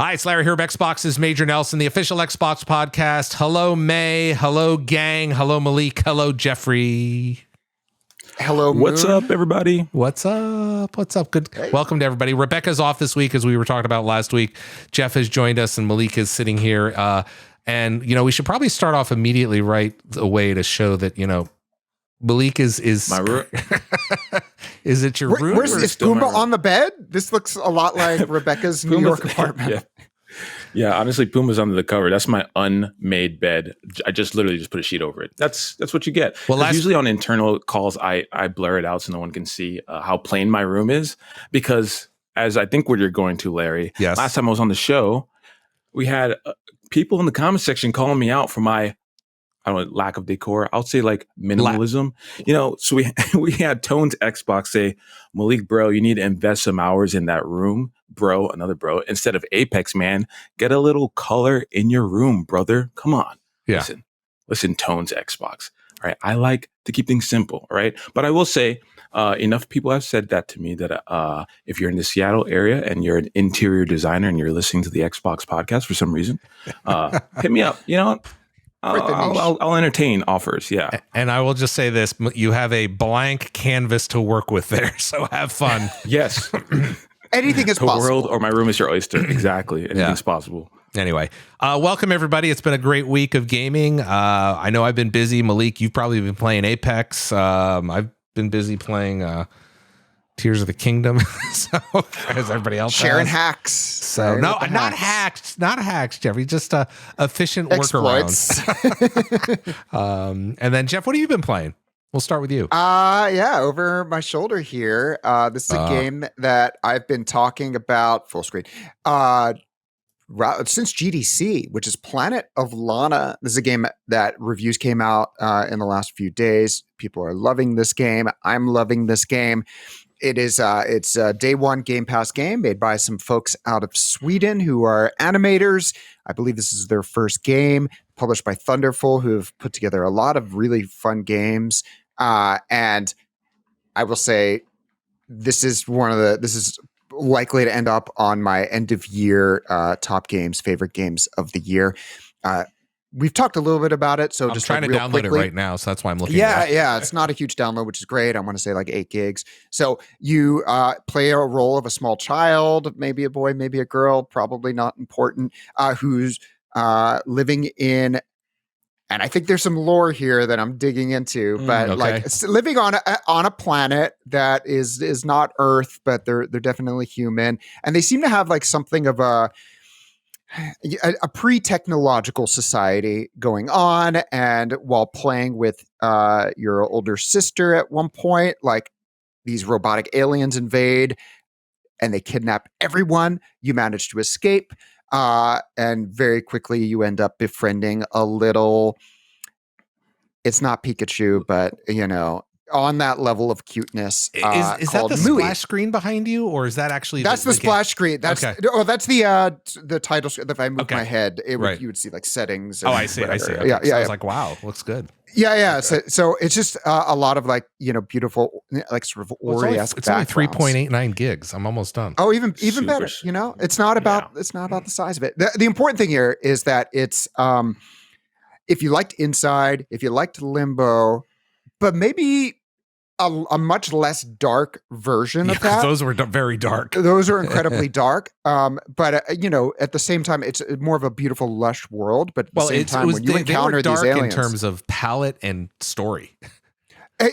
Hi, it's Larry Hryb, Xbox's Major Nelson, the official Xbox podcast. Hello, May. Hello, gang. Hello, Malik. Hello, Jeffrey. Hello, Moon. What's up, everybody? What's up? What's up? Good. Hey. Welcome to everybody. Rebecca's off this week, as we were talking about last week. Jeff has joined us, and Malik is sitting here. And we should probably start off immediately right away to show that Malik is my room. Is it your room? Is Pumbaa on the bed? This looks a lot like Rebecca's New York apartment. Yeah, honestly, Pumbaa's under the cover. That's my unmade bed. I just literally put a sheet over it. That's what you get. Well, usually on internal calls, I blur it out so no one can see how plain my room is. Because as I think where you're going to, Larry, yes. Last time I was on the show, we had people in the comment section calling me out for my lack of decor. I'll say like minimalism. So we had Tone's Xbox say, Malik, bro, you need to invest some hours in that room, bro. Another bro. Instead of Apex, man, get a little color in your room, brother. Come on. Yeah. Listen, Tone's Xbox. All right. I like to keep things simple. All right. But I will say, enough people have said that to me that if you're in the Seattle area and you're an interior designer and you're listening to the Xbox podcast for some reason, hit me up. You know what? I'll entertain offers. Yeah. And I will just say this. You have a blank canvas to work with there. So have fun. Yes. Anything is the possible. World or my room is your oyster. Exactly. Anything's possible. Anyway, welcome everybody. It's been a great week of gaming. I know I've been busy. Malik, you've probably been playing Apex. I've been busy playing Tears of the Kingdom. So as everybody else sharing has. Hacks. So no, not hacks, Jeffrey. Just efficient exploits. Workarounds. And then Jeff, what have you been playing? We'll start with you. Over my shoulder here. This is a game that I've been talking about full screen since GDC, which is Planet of Lana. This is a game that reviews came out in the last few days. People are loving this game. I'm loving this game. It's a day one Game Pass game made by some folks out of Sweden who are animators. I believe this is their first game, published by Thunderful, who have put together a lot of really fun games. And I will say this is likely to end up on my end of year top games, favorite games of the year. We've talked a little bit about it, so I'm just trying to download it right now, so that's why I'm looking. Yeah, it's not a huge download, which is great. I want to say like 8 gigs. So you play a role of a small child, maybe a boy, maybe a girl, probably not important, who's living in. And I think there's some lore here that I'm digging into, but like living on a planet that is not Earth, but they're definitely human, and they seem to have like something of a pre-technological society going on. And while playing with your older sister at one point, like these robotic aliens invade and they kidnap everyone. You manage to escape, and very quickly you end up befriending a little, it's not Pikachu, but on that level of cuteness. Is that the splash screen behind you, or is that actually that's the splash screen? That's that's the title screen. If I move my head, you would see like settings. I see. Okay. Yeah. So I was like, wow, looks good. Yeah. So it's just a lot of like beautiful, like sort of Ori-esque. It's only 3.89 gigs. I'm almost done. Oh, even better. It's not about the size of it. The important thing here is that it's if you liked Inside, if you liked Limbo, but maybe a much less dark version of that. Those were very dark. Those are incredibly dark. But at the same time, it's more of a beautiful, lush world. But at the same time, when you encounter these aliens, in terms of palette and story.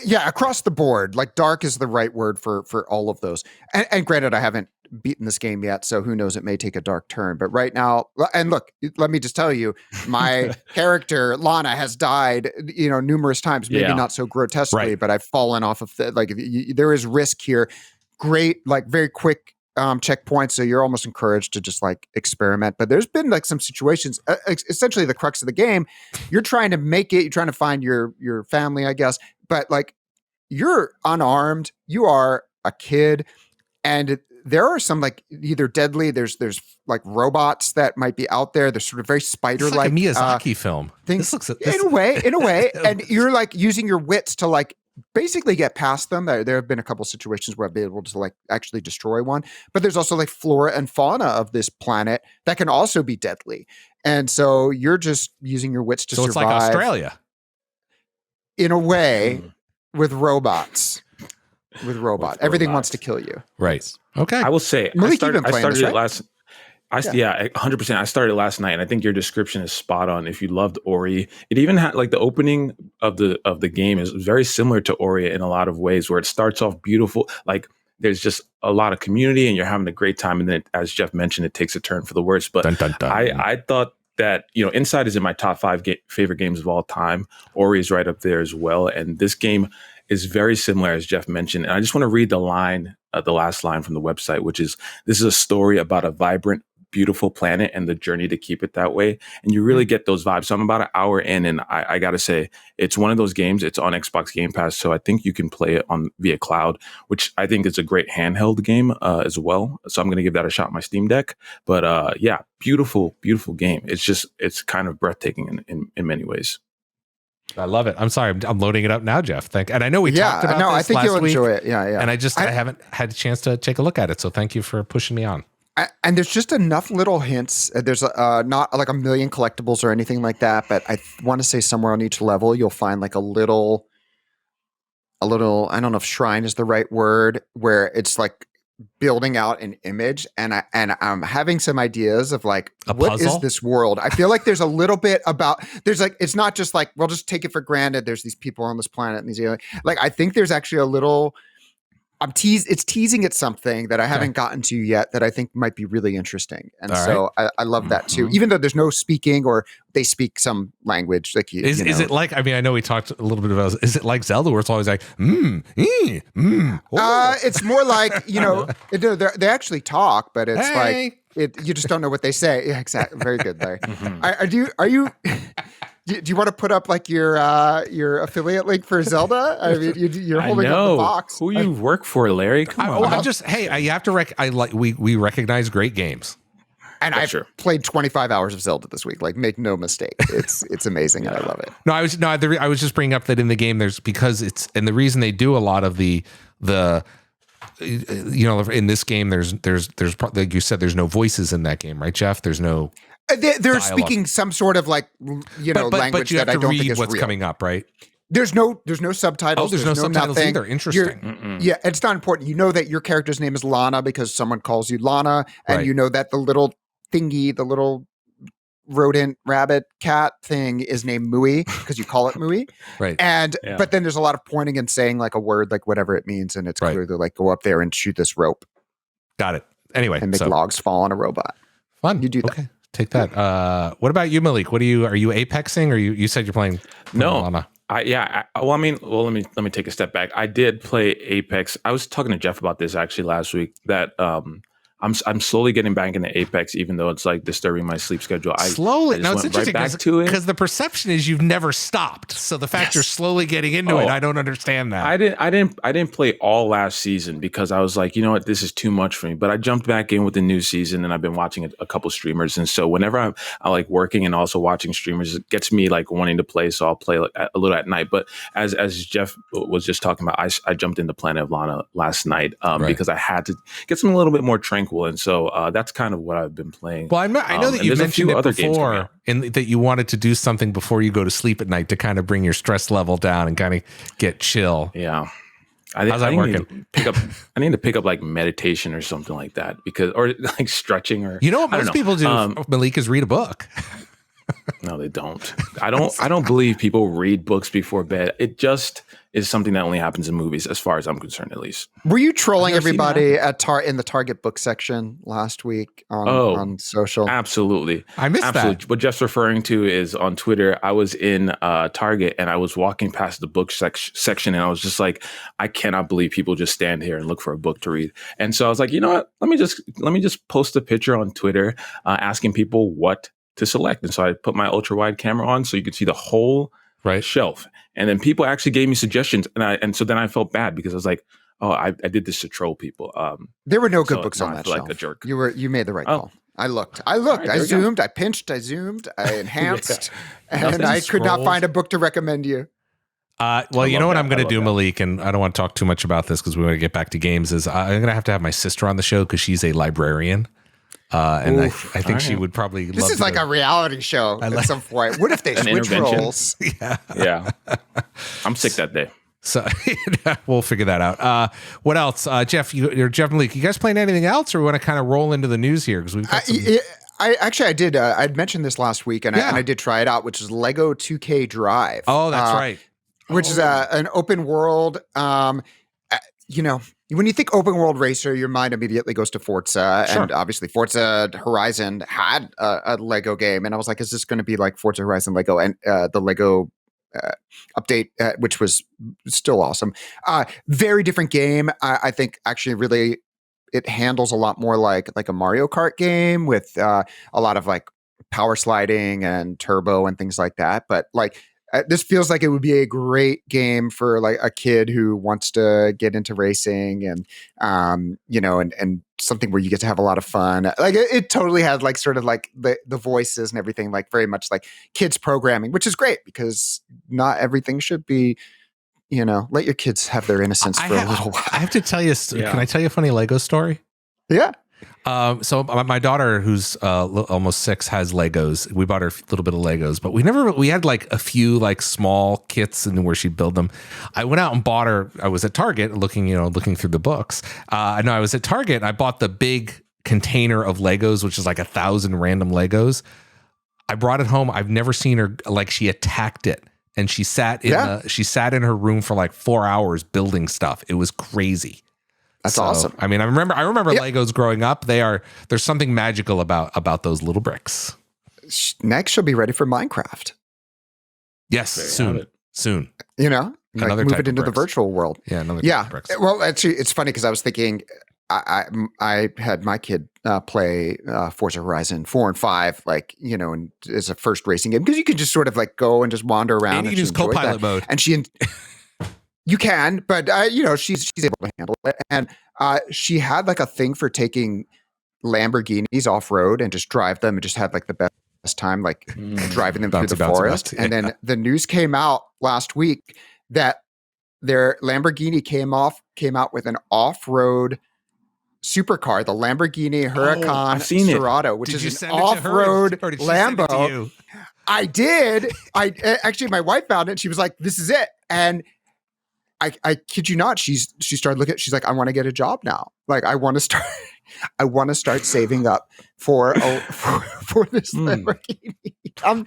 Yeah, across the board, like dark is the right word for all of those. And granted, I haven't beaten this game yet, so who knows, it may take a dark turn. But right now, and look, let me just tell you, my character Lana has died numerous times, maybe not so grotesquely, but I've fallen off of there is risk here. Great, like very quick checkpoints, so you're almost encouraged to just like experiment. But there's been like some situations, essentially the crux of the game, you're trying to make it, you're trying to find your family, I guess, but like you're unarmed, you are a kid, and there are some like either deadly, there's like robots that might be out there. They're sort of very spider-like. It's like a Miyazaki film. Things. In a way. And you're like using your wits to like basically get past them. There have been a couple situations where I've been able to like actually destroy one, but there's also like flora and fauna of this planet that can also be deadly. And so you're just using your wits to survive. So it's like Australia. In a way, with robots. Everything wants to kill you. Right. Okay. I will say, Malik, I started right? it last. Yeah, 100%. I started last night, and I think your description is spot on. If you loved Ori, it even had like the opening of the game is very similar to Ori in a lot of ways, where it starts off beautiful, like there's just a lot of community, and you're having a great time, and then, as Jeff mentioned, it takes a turn for the worse. But dun, dun, dun. I thought that Inside is in my top 5 favorite games of all time. Ori is right up there as well, and this game is very similar, as Jeff mentioned. And I just want to read the last line from the website, which is, "This is a story about a vibrant, beautiful planet and the journey to keep it that way." And you really get those vibes. So I'm about an hour in, and I got to say, it's one of those games. It's on Xbox Game Pass, so I think you can play it via cloud, which I think is a great handheld game as well. So I'm going to give that a shot on my Steam Deck. But yeah, beautiful, beautiful game. It's kind of breathtaking in many ways. I love it. I'm sorry. I'm loading it up now, Jeff. And I know we talked about this I think you'll week, enjoy it. Yeah. And I haven't had a chance to take a look at it. So thank you for pushing me on. And there's just enough little hints. There's not like a million collectibles or anything like that, but I want to say somewhere on each level you'll find like a little. I don't know if shrine is the right word, where it's like building out an image, and I'm having some ideas of like what is this world. I feel like there's a little bit about it's not just like we'll just take it for granted. There's these people on this planet and these like I think there's actually a little. It's teasing at something that I haven't gotten to yet that I think might be really interesting. And I love that too, even though there's no speaking or they speak some language. Like is it like, I mean, I know we talked a little bit about, is it like Zelda where it's always like, it's more like, they actually talk, but it's like, you just don't know what they say. Yeah, exactly. Very good, Larry. Do you want to put up like your affiliate link for Zelda? I mean, you're holding up the box. Who you work for, Larry? Come on. You have to we recognize great games. And I've played 25 hours of Zelda this week. Like, make no mistake, it's amazing, and I love it. I was just bringing up that in the game and the reason they do a lot of the in this game there's like you said, there's no voices in that game, right, Jeff? There's no. They're speaking some sort of like language that I don't think is what's real. Coming up, right? There's no subtitles. Oh, there's no subtitles nothing. Either. Interesting. Yeah, it's not important. You know that your character's name is Lana because someone calls you Lana, and you know that the little thingy, the little rodent, rabbit, cat thing is named Mui because you call it Mui. Right. But then there's a lot of pointing and saying like a word, like whatever it means, and it's clear to like go up there and shoot this rope. Got it. Anyway, and make logs fall on a robot. Fun. You do that. Okay. Take that. What about you, Malik? Are you apexing, or you said you're playing? No. Lana? Let me take a step back. I did play Apex. I was talking to Jeff about this actually last week. That I'm slowly getting back into Apex, even though it's like disturbing my sleep schedule. Slowly. No, it's interesting because the perception is you've never stopped. So the fact you're slowly getting into it, I don't understand that. I didn't play all last season because I was like, you know what, this is too much for me. But I jumped back in with the new season, and I've been watching a couple streamers. And so whenever I'm like working and also watching streamers, it gets me like wanting to play. So I'll play like a little at night. But as Jeff was just talking about, I jumped into Planet of Lana last night because I had to get some a little bit more tranquil. And so that's kind of what I've been playing. Well, I know that you mentioned it before, and that you wanted to do something before you go to sleep at night to kind of bring your stress level down and kind of get chill. Yeah. How's that working? I need to pick up like meditation or something like that, or like stretching, or what most people do, Malik, is read a book. No, they don't. I don't believe people read books before bed. It just is something that only happens in movies, as far as I'm concerned, at least. Were you trolling everybody in the Target book section last week on social? Absolutely. I missed that. What Jeff's referring to is on Twitter. I was in Target and I was walking past the book section, and I was just like, I cannot believe people just stand here and look for a book to read. And so I was like, you know what? Let me just post a picture on Twitter asking people what to select. And so I put my ultra wide camera on so you could see the whole shelf. And then people actually gave me suggestions. And so then I felt bad because I was like, oh, I did this to troll people. There were no good books on that shelf. Like a jerk. You made the right call. I looked. Right, I zoomed. I pinched. I zoomed. I enhanced. And I could not find a book to recommend you. Well, you know what I'm going to do, Malik, and I don't want to talk too much about this because we want to get back to games, is I'm going to have my sister on the show because she's a librarian. And I think she would probably This love is like a reality show at some point. What if they switch roles? Yeah. I'm sick that day. So we'll figure that out. What else? Jeff, Jeff Malik, you guys playing anything else, or we want to kind of roll into the news here? Because we've got some... I did. I'd mentioned this last week, and I did try it out, which is Lego 2K Drive. Oh, that's right. Which is an open world. You know, when you think open world racer, your mind immediately goes to Forza, and obviously Forza Horizon had a Lego game, and I was like, is this going to be like Forza Horizon Lego and the Lego update, which was still awesome. Very different game. I think actually really it handles a lot more like a Mario Kart game with a lot of like power sliding and turbo and things like that. But like this feels like it would be a great game for like a kid who wants to get into racing and you know, and something where you get to have a lot of fun. Like it totally had like sort of like the voices and everything, like very much like kids programming, which is great because not everything should be, you know, let your kids have their innocence for a little while. I have to tell you, can I tell you a funny Lego story? Yeah. So my daughter, who's almost 6, has Legos. We bought her a little bit of Legos, but we had like a few like small kits and where she'd build them. I went out and bought her. I was at Target looking through the books. I was at Target and I bought the big container of Legos, which is like 1,000 random Legos. I brought it home. I've never seen her like she attacked it. And she sat in her room for like 4 hours building stuff. It was crazy. That's awesome. I mean, I remember Legos growing up. There's something magical about those little bricks. Next, she'll be ready for Minecraft. Yes, soon. You know, like move it into the virtual world. Yeah, another type of bricks. Well, actually, it's funny because I was thinking I had my kid play Forza Horizon 4 and 5, like, you know, and as a first racing game, because you can just sort of like go and just wander around. And you can use co-pilot mode. And you can, but you know, she's able to handle it. And she had like a thing for taking Lamborghinis off road and just drive them and just had like the best time, like driving them through the forest. And then the news came out last week that their Lamborghini came out with an off-road supercar, the Lamborghini Huracan Serato, which is an off-road Lambo. I did. Actually, my wife found it. She was like, "This is it." And I kid you not, she started looking. She's like, "I want to get a job now. Like, I want to start saving up for this Lamborghini." I'm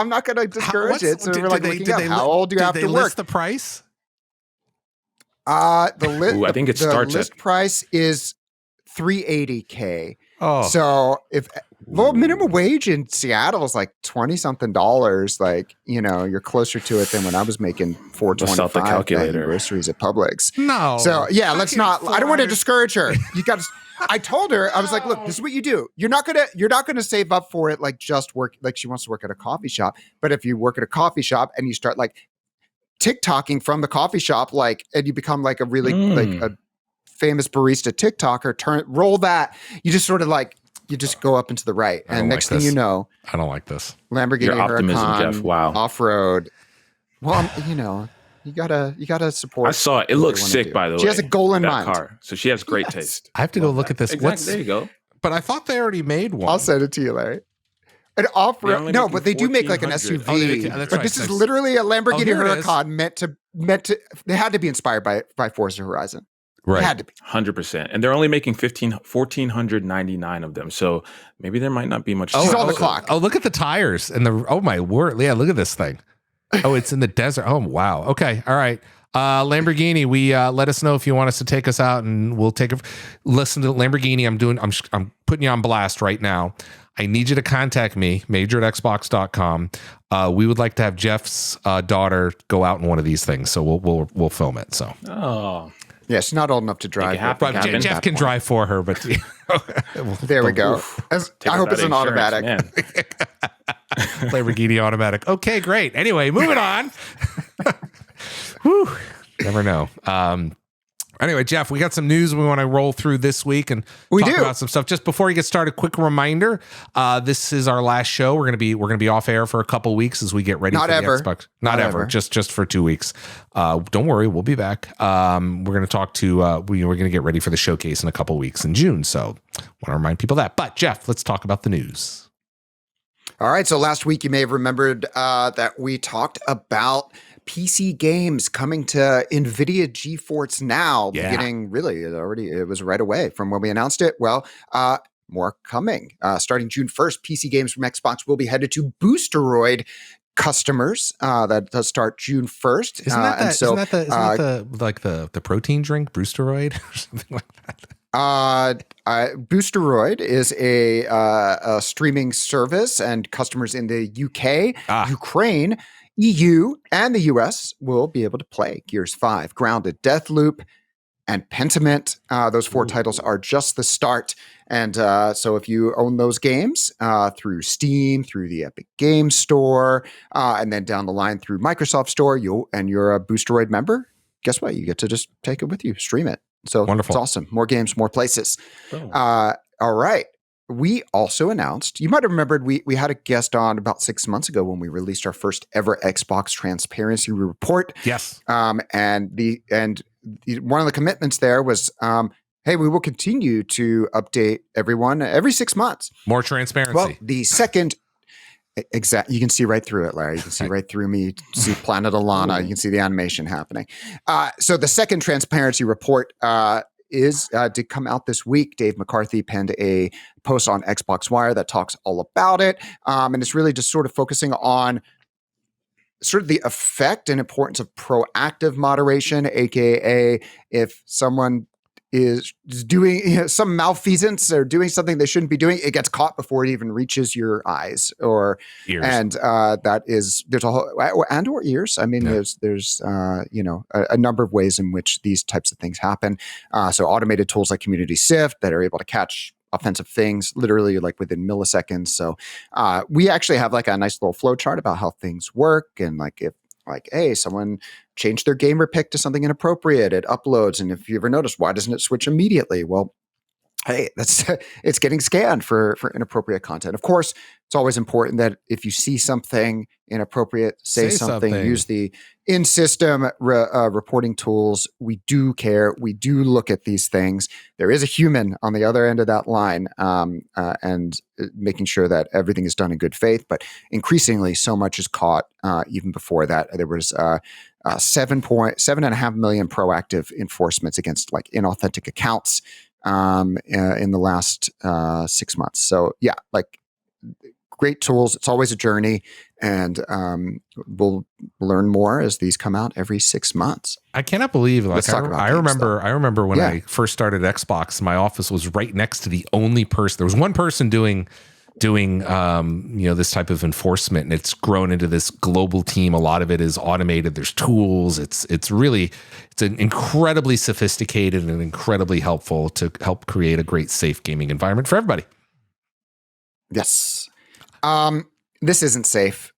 not gonna discourage it. So we're like looking up how old do you have to work? List the price? I think it starts list price is $380K. Oh, so minimum wage in Seattle is like $20-something. Like, you know, you're closer to it than when I was making $425 paying groceries at Publix. No. So yeah, let's not. I don't want to discourage her. You got to. I told her, I was like, look, this is what you do. You're not gonna save up for it like just work. Like she wants to work at a coffee shop, but if you work at a coffee shop and you start like TikToking from the coffee shop, like, and you become like a really like a famous barista TikToker, roll that. You just sort of like. You just go up and to the right, and next thing you know, I don't like this. Lamborghini Your optimism, Huracan, Jeff. Wow, off-road. Well, you know, you gotta support. I saw it. It looks sick, by the way. She has a goal in mind. Car, so she has great taste. I have to go look at this. Exactly. There you go. But I thought they already made one. I'll send it to you, Larry. An off-road. No, but they do make like an SUV. But this is literally a Lamborghini Huracan meant to. They had to be inspired by Forza Horizon. Right. It had to be 100%. And they're only making 1,499 of them. So maybe there might not be much. She's on the clock. Oh, look at the tires and oh my word. Yeah, look at this thing. Oh, it's in the desert. Oh, wow. Okay. All right. Lamborghini, we let us know if you want us to take us out and we'll listen to Lamborghini. I'm putting you on blast right now. I need you to contact me, major@xbox.com. We would like to have Jeff's daughter go out in one of these things. So we'll film it. So. Oh. Yeah, she's not old enough to drive. Jeff can drive for her, but there we go. I hope it's an automatic. Lamborghini automatic. Okay, great. Anyway, moving on. Whew, never know. All Anyway, Jeff, we got some news we want to roll through this week and talk about some stuff. Just before you get started, quick reminder: this is our last show. We're gonna be off air for a couple weeks as we get ready for the Xbox. Not ever, just for 2 weeks. Don't worry, we'll be back. We're gonna talk to we're gonna get ready for the showcase in a couple weeks in June. So, want to remind people that. But Jeff, let's talk about the news. All right. So last week you may have remembered that we talked about PC games coming to NVIDIA GeForce Now, beginning it was right away from when we announced it. Well, more coming. Starting June 1st, PC games from Xbox will be headed to Boosteroid customers. That does start June 1st. Isn't that the protein drink, Boosteroid, or something like that? Boosteroid is a streaming service, and customers in the UK, Ukraine, EU, and the US will be able to play Gears 5, Grounded, Deathloop, and Pentiment. Those 4 titles are just the start. And so if you own those games through Steam, through the Epic Games Store, and then down the line through Microsoft Store, you're a Boosteroid member, guess what? You get to just take it with you, stream it. So wonderful. It's awesome. More games, more places. Oh. All right. We also announced, you might have remembered, we had a guest on about 6 months ago when we released our first ever Xbox Transparency Report. Yes. And one of the commitments there was, hey, we will continue to update everyone every 6 months. More transparency. Well, the second, you can see right through it, Larry. You can see right through me. You can see Planet Alana. You can see the animation happening. So the second transparency report did come out this week. Dave McCarthy penned a post on Xbox Wire that talks all about it. And it's really just sort of focusing on sort of the effect and importance of proactive moderation, aka if someone is doing some malfeasance or doing something they shouldn't be doing, it gets caught before it even reaches your eyes or ears. And there's a whole and or ears. I mean, there's a number of ways in which these types of things happen. So automated tools like Community Sift that are able to catch offensive things literally like within milliseconds. So we actually have like a nice little flow chart about how things work, and hey, someone changed their gamer pick to something inappropriate, it uploads. And if you ever notice, why doesn't it switch immediately? Well, hey, it's getting scanned for inappropriate content. Of course, it's always important that if you see something inappropriate, say something. Use the in-system reporting tools. We do care. We do look at these things. There is a human on the other end of that line, and making sure that everything is done in good faith. But increasingly, so much is caught. Even before that, there was 7.5 million proactive enforcements against like inauthentic accounts in the last 6 months. So yeah, like great tools. It's always a journey, and we'll learn more as these come out every 6 months. I cannot believe, like, I remember when I first started Xbox, my office was right next to the only person. There was one person doing this type of enforcement, and it's grown into this global team. A lot of it is automated. There's tools. It's an incredibly sophisticated and incredibly helpful to help create a great, safe gaming environment for everybody. Yes. This isn't safe.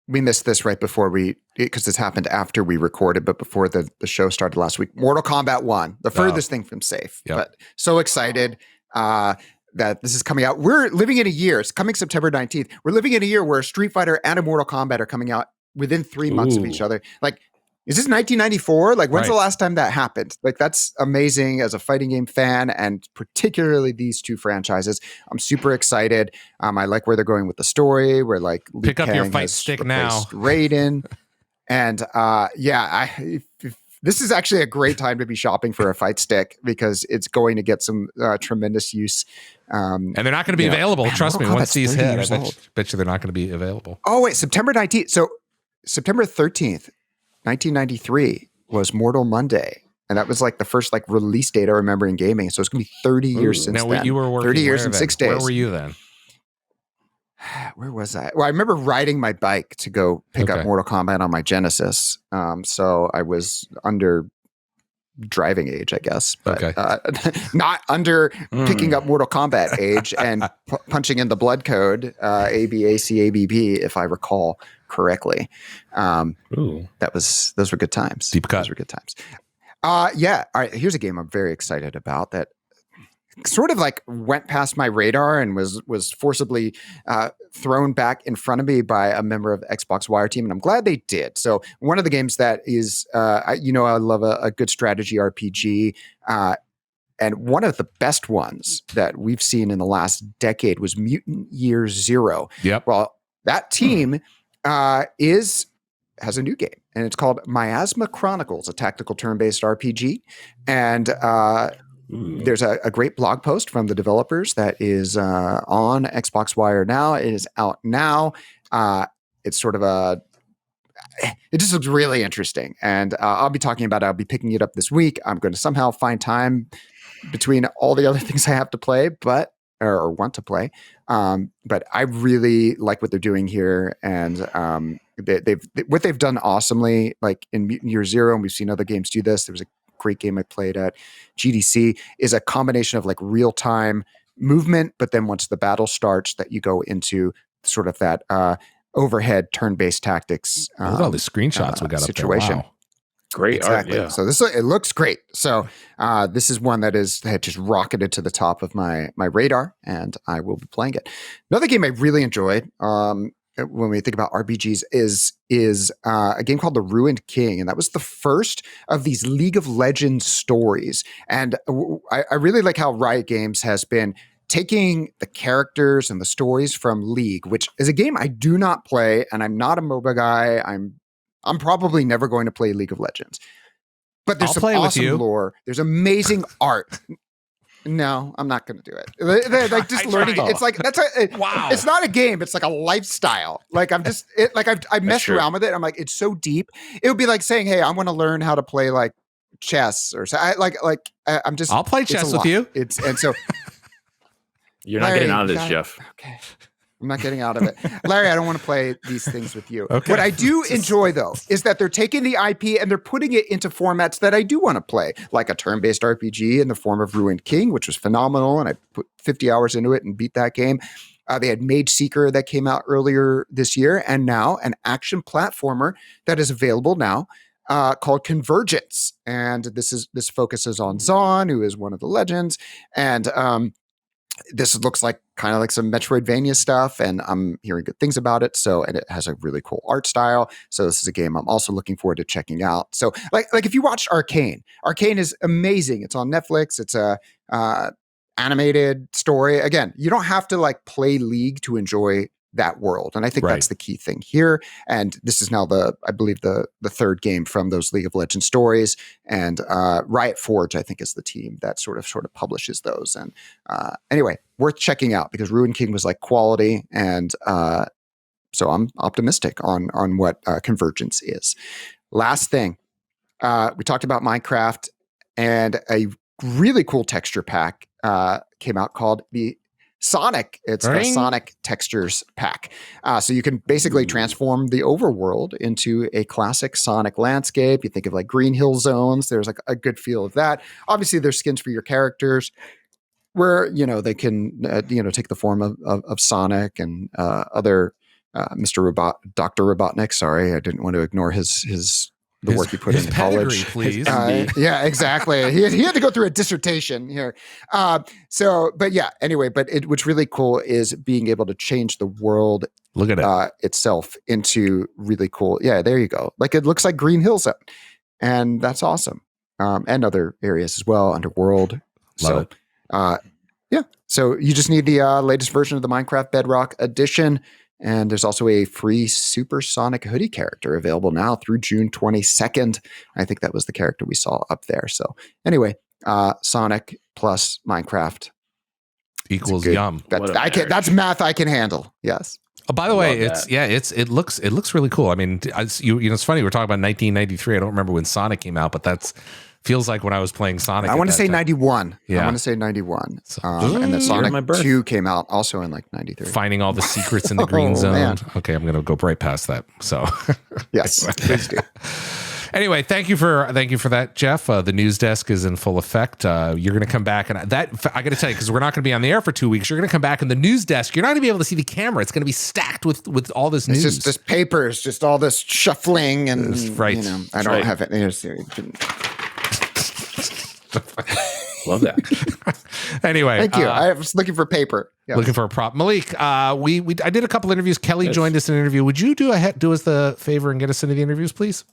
We missed this right before because this happened after we recorded, but before the show started last week. Mortal Kombat 1, the furthest thing from safe. Yep. But so excited that this is coming out. We're living in a year. It's coming September 19th. We're living in a year where Street Fighter and a Mortal Kombat are coming out within 3 months of each other. Like, is this 1994? Like, when's the last time that happened? Like, that's amazing as a fighting game fan, and particularly these two franchises. I'm super excited. I like where they're going with the story. Where like pick up your fight stick now, Raiden, and this is actually a great time to be shopping for a fight stick because it's going to get some tremendous use. And they're not going to be available. Trust me, once these hit, I bet you they're not going to be available. Oh wait, September 19th. So September 13th. 1993 was Mortal Monday, and that was like the first like release date I remember in gaming. So it's gonna be 30 years since then. You were working 30 years and 6 days. Where were you then? Where was I? Well, I remember riding my bike to go pick up Mortal Kombat on my Genesis. So I was under driving age, I guess, but not under picking up Mortal Kombat age and punching in the blood code ABACABB, if I recall correctly. Those were good times. Deep cut. Those were good times. Yeah. All right. Here's a game I'm very excited about that sort of like went past my radar and was forcibly thrown back in front of me by a member of the Xbox Wire team, and I'm glad they did. So one of the games that is, I love a good strategy RPG, and one of the best ones that we've seen in the last decade was Mutant Year Zero. Yep. Well, that team has a new game, and it's called Miasma Chronicles, a tactical turn-based RPG, and there's a great blog post from the developers that is on Xbox Wire now. It is out now. It's sort of it just looks really interesting. And I'll be talking about it. I'll be picking it up this week. I'm going to somehow find time between all the other things I have to play, or want to play. But I really like what they're doing here. And what they've done awesomely, like in Mutant Year Zero, and we've seen other games do this. There was a great game I played at GDC, is a combination of like real-time movement, but then once the battle starts, that you go into sort of that overhead turn-based tactics. Look at all the screenshots we got situation. Up there. Wow. Great exactly. art, yeah. So it looks great. So this is one that had just rocketed to the top of my radar, and I will be playing it. Another game I really enjoyed when we think about RPGs is a game called The Ruined King, and that was the first of these League of Legends stories. And I really like how Riot Games has been taking the characters and the stories from League, which is a game I do not play, and I'm not a MOBA guy. I'm probably never going to play League of Legends. But there's some awesome lore. There's amazing art. No, I'm not going to do it. They're like just learning. It's like wow. It's not a game. It's like a lifestyle. Like I've messed around with it. I'm like, it's so deep. It would be like saying, "Hey, I want to learn how to play like chess or so." I'm just. I'll play chess with you. So you're not getting out of this, Jeff. Okay. I'm not getting out of it. Larry, I don't want to play these things with you. Okay. What I do enjoy, though, is that they're taking the IP and they're putting it into formats that I do want to play, like a turn-based RPG in the form of Ruined King, which was phenomenal, and I put 50 hours into it and beat that game. They had Mage Seeker that came out earlier this year, and now an action platformer that is available now called Convergence. And this focuses on Zahn, who is one of the legends, and this looks like kind of like some Metroidvania stuff, and I'm hearing good things about it. So, and it has a really cool art style. So this is a game I'm also looking forward to checking out. So like if you watched Arcane is amazing. It's on Netflix. It's a animated story. Again, you don't have to like play League to enjoy that world. And I think that's the key thing here. And this is now I believe the third game from those League of Legends stories. And Riot Forge, I think, is the team that sort of publishes those. And anyway, worth checking out because Ruined King was like quality. And so I'm optimistic on what Convergence is. Last thing, we talked about Minecraft, and a really cool texture pack came out called the Sonic. It's the Sonic Textures pack. So you can basically transform the overworld into a classic Sonic landscape. You think of like Green Hill Zones. There's like a good feel of that. Obviously, there's skins for your characters where, they can, take the form of Sonic and other Dr. Robotnik. Sorry, I didn't want to ignore the work he put in college. Please. Yeah, exactly. He had to go through a dissertation here. Anyway, what's really cool is being able to change the world. Look at it itself into really cool. Yeah, there you go. Like it looks like Green Hill Zone, and that's awesome. And other areas as well, Underworld. Love it. So you just need the latest version of the Minecraft Bedrock Edition. And there's also a free Supersonic hoodie character available now through June 22nd. I think that was the character we saw up there. So anyway, Sonic plus Minecraft equals yum. That's math I can handle. Yes. Oh, by the way, it looks really cool. I mean, it's funny. We're talking about 1993. I don't remember when Sonic came out, but that's feels like when I was playing Sonic. I want to say 91. Yeah. I want to say 91. And then Sonic 2 came out also in like 93. Finding all the secrets in the green zone. Man. Okay, I'm going to go right past that. So yes, please do. Anyway, thank you for that, Jeff. The news desk is in full effect. You're going to come back, and that I got to tell you, because we're not going to be on the air for 2 weeks. You're going to come back, and the news desk, you're not going to be able to see the camera. It's going to be stacked with all this news. It's just this papers, just all this shuffling, and right. I don't have it. Love that. Anyway, Thank you. I was looking for paper. Yeah. looking for a prop. Malik, I did a couple interviews. Kelly joined us in an interview. Would you do us the favor and get us into the interviews, please?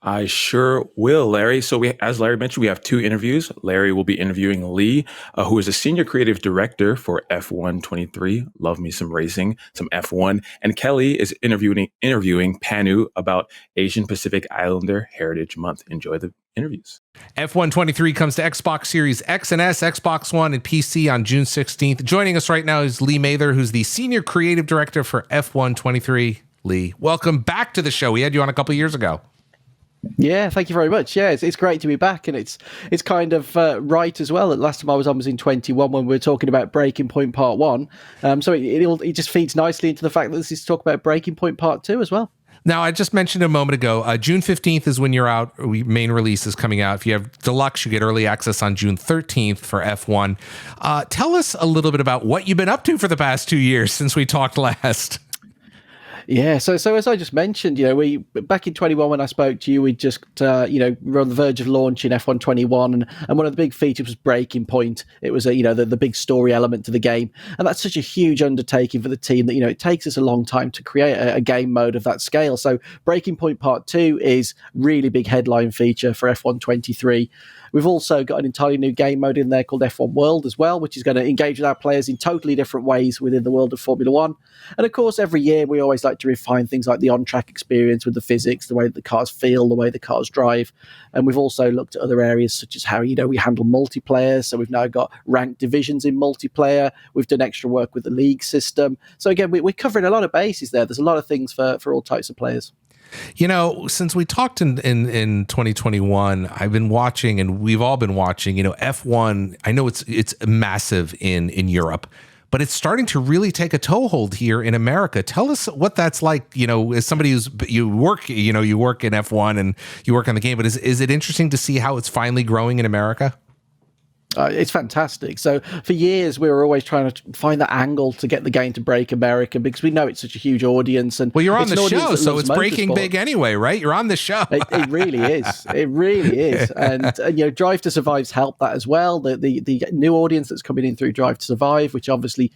I sure will, Larry. So as Larry mentioned, we have 2 interviews. Larry will be interviewing Lee, who is a senior creative director for F123. Love me some racing, some F1. And Kelly is interviewing Panu about Asian Pacific Islander Heritage Month. Enjoy the interviews. F123 comes to Xbox Series X and S, Xbox One, and PC on June 16th. Joining us right now is Lee Mather, who's the senior creative director for F123. Lee, welcome back to the show. We had you on a couple of years ago. Yeah, thank you very much. Yeah, it's great to be back, and it's kind of right as well. The last time I was on was in 21 when we were talking about Breaking Point Part 1. So it just feeds nicely into the fact that this is talk about Breaking Point Part 2 as well. Now, I just mentioned a moment ago, June 15th is when you're out. Main release is coming out. If you have Deluxe, you get early access on June 13th for F1. Tell us a little bit about what you've been up to for the past 2 years since we talked last. Yeah, so as I just mentioned, we back in 21 when I spoke to you, we just we're on the verge of launching F121, and one of the big features was Breaking Point. It was the big story element to the game, and that's such a huge undertaking for the team that it takes us a long time to create a game mode of that scale. So Breaking Point Part 2 is really big headline feature for F123. We've also got an entirely new game mode in there called F1 World as well, which is going to engage with our players in totally different ways within the world of Formula One. And of course, every year we always like to refine things like the on-track experience with the physics, the way that the cars feel, the way the cars drive. And we've also looked at other areas such as how, we handle multiplayer. So we've now got ranked divisions in multiplayer. We've done extra work with the league system. So again, we're covering a lot of bases there. There's a lot of things for all types of players. Since we talked in 2021, I've been watching, and we've all been watching, F1. I know it's massive in Europe, but it's starting to really take a toehold here in America. Tell us what that's like, as somebody you work in F1 and you work on the game, but is it interesting to see how it's finally growing in America? It's fantastic. So for years, we were always trying to find that angle to get the game to break America because we know it's such a huge audience. And well, you're on the show, so it's breaking big anyway, right? You're on the show. It really is. It really is. And Drive to Survive's helped that as well. The new audience that's coming in through Drive to Survive, which obviously